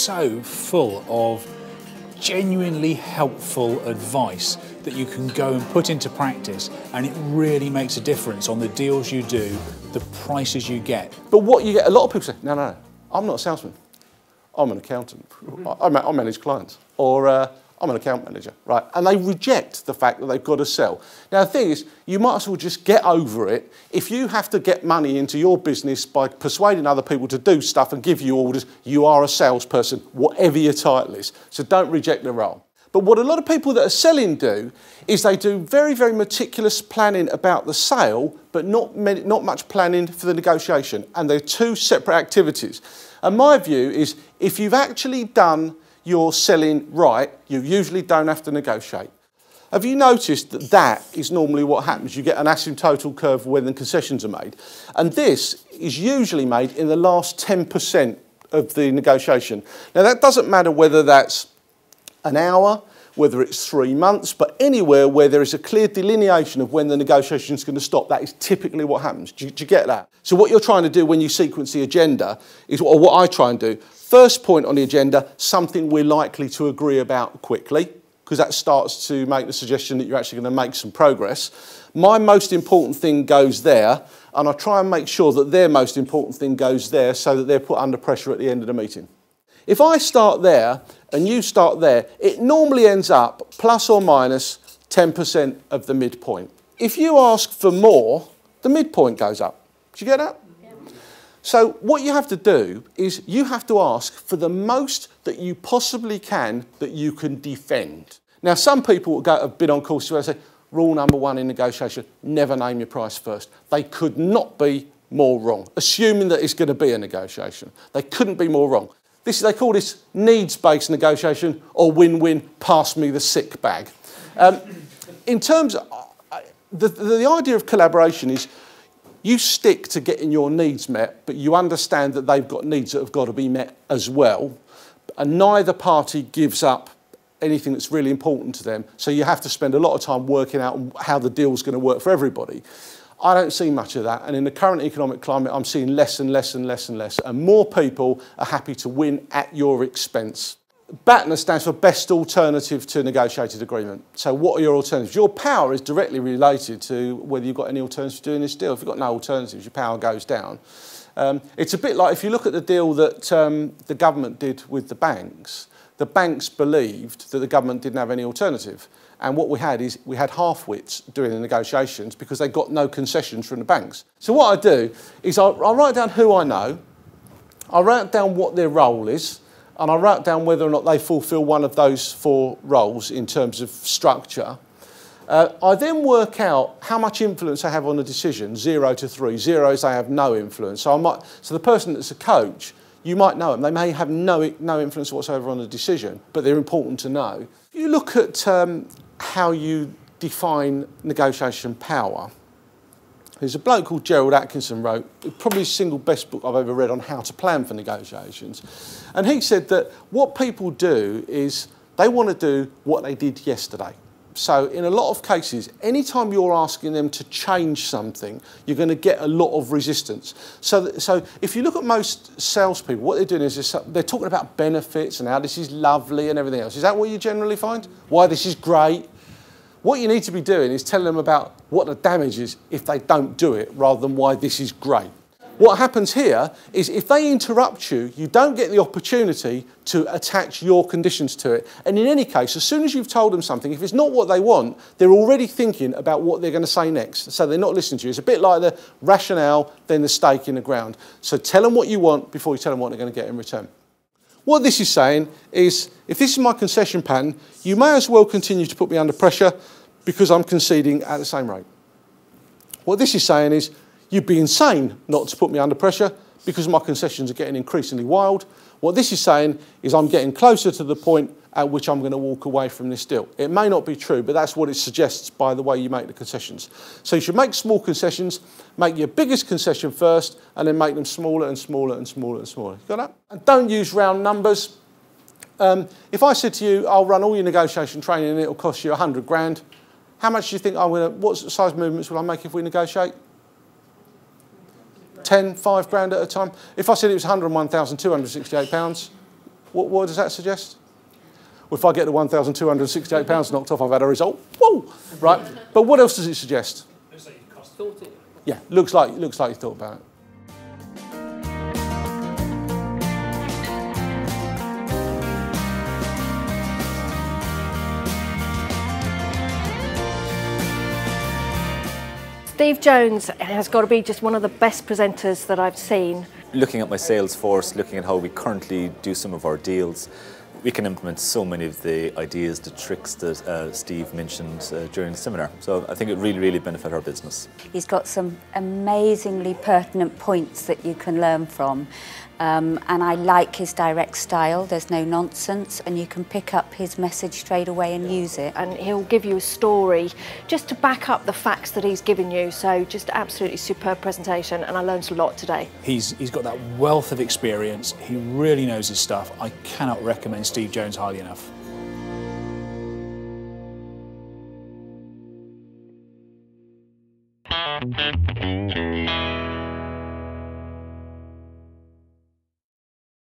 so full of genuinely helpful advice that you can go and put into practice, and it really makes a difference on the deals you do, the prices you get. But what you get, a lot of people say, no, I'm not a salesman, I'm an accountant, I manage clients, or I'm an account manager, right? And they reject the fact that they've got to sell. Now the thing is, you might as well just get over it. If you have to get money into your business by persuading other people to do stuff and give you orders, you are a salesperson, whatever your title is. So don't reject the role. But what a lot of people that are selling do is they do very, very meticulous planning about the sale, but not much planning for the negotiation. And they're two separate activities. And my view is, if you've actually done your selling right, you usually don't have to negotiate. Have you noticed that that is normally what happens? You get an asymptotal curve when the concessions are made. And this is usually made in the last 10% of the negotiation. Now that doesn't matter whether that's an hour, whether it's 3 months, but anywhere where there is a clear delineation of when the negotiation is going to stop, that is typically what happens. Do you get that? So what you're trying to do when you sequence the agenda is, or what I try and do, first point on the agenda, something we're likely to agree about quickly, because that starts to make the suggestion that you're actually going to make some progress. My most important thing goes there, and I try and make sure that their most important thing goes there so that they're put under pressure at the end of the meeting. If I start there and you start there, it normally ends up plus or minus 10% of the midpoint. If you ask for more, the midpoint goes up. Do you get that? Yeah. So what you have to do is you have to ask for the most that you possibly can that you can defend. Now, some people have been on courses where they say, rule number one in negotiation, never name your price first. They could not be more wrong, assuming that it's going to be a negotiation. They couldn't be more wrong. They call this needs-based negotiation, or win-win, pass me the sick bag. In terms of, the idea of collaboration is you stick to getting your needs met, but you understand that they've got needs that have got to be met as well, and neither party gives up anything that's really important to them, so you have to spend a lot of time working out how the deal's going to work for everybody. I don't see much of that, and in the current economic climate, I'm seeing less and less and less and less, and more people are happy to win at your expense. BATNA stands for Best Alternative to Negotiated Agreement. So what are your alternatives? Your power is directly related to whether you've got any alternatives to doing this deal. If you've got no alternatives, your power goes down. It's a bit like if you look at the deal that the government did with the banks believed that the government didn't have any alternative. And what we had is we had half-wits doing the negotiations because they got no concessions from the banks. So what I do is I write down who I know, I write down what their role is, and I write down whether or not they fulfil one of those 4 roles in terms of structure. I then work out how much influence I have on the decision, 0 to 3. 0 is they have no influence. So the person that's a coach, you might know them. They may have no influence whatsoever on the decision, but they're important to know. If you look at how you define negotiation power, there's a bloke called Gerald Atkinson wrote, probably the single best book I've ever read on how to plan for negotiations. And he said that what people do is they want to do what they did yesterday. So in a lot of cases, anytime you're asking them to change something, you're going to get a lot of resistance. So if you look at most salespeople, what they're doing is they're talking about benefits and how this is lovely and everything else. Is that what you generally find? Why this is great? What you need to be doing is telling them about what the damage is if they don't do it, rather than why this is great. What happens here is if they interrupt you, you don't get the opportunity to attach your conditions to it. And in any case, as soon as you've told them something, if it's not what they want, they're already thinking about what they're going to say next. So they're not listening to you. It's a bit like the rationale, then the stake in the ground. So tell them what you want before you tell them what they're going to get in return. What this is saying is, if this is my concession pattern, you may as well continue to put me under pressure because I'm conceding at the same rate. What this is saying is, you'd be insane not to put me under pressure because my concessions are getting increasingly wild. What this is saying is I'm getting closer to the point at which I'm going to walk away from this deal. It may not be true, but that's what it suggests by the way you make the concessions. So you should make small concessions, make your biggest concession first, and then make them smaller and smaller and smaller and smaller. You got that? And don't use round numbers. If I said to you, I'll run all your negotiation training and it'll cost you 100 grand, how much do you think what size movements will I make if we negotiate? 10, 5 grand at a time. If I said it was £101,268, What does that suggest? Well, if I get the £1,268 knocked off, I've had a result. Whoa! Right? But what else does it suggest? Looks like you thought it. Yeah, looks like you thought about it. Steve Jones has got to be just one of the best presenters that I've seen. Looking at my sales force, looking at how we currently do some of our deals, we can implement so many of the ideas, the tricks that Steve mentioned during the seminar. So I think it really benefit our business. He's got some amazingly pertinent points that you can learn from. And I like his direct style. There's no nonsense, and you can pick up his message straight away and use it. And he'll give you a story just to back up the facts that he's given you. So just absolutely superb presentation, and I learned a lot today. He's got that wealth of experience. He really knows his stuff. I cannot recommend Steve Jones highly enough.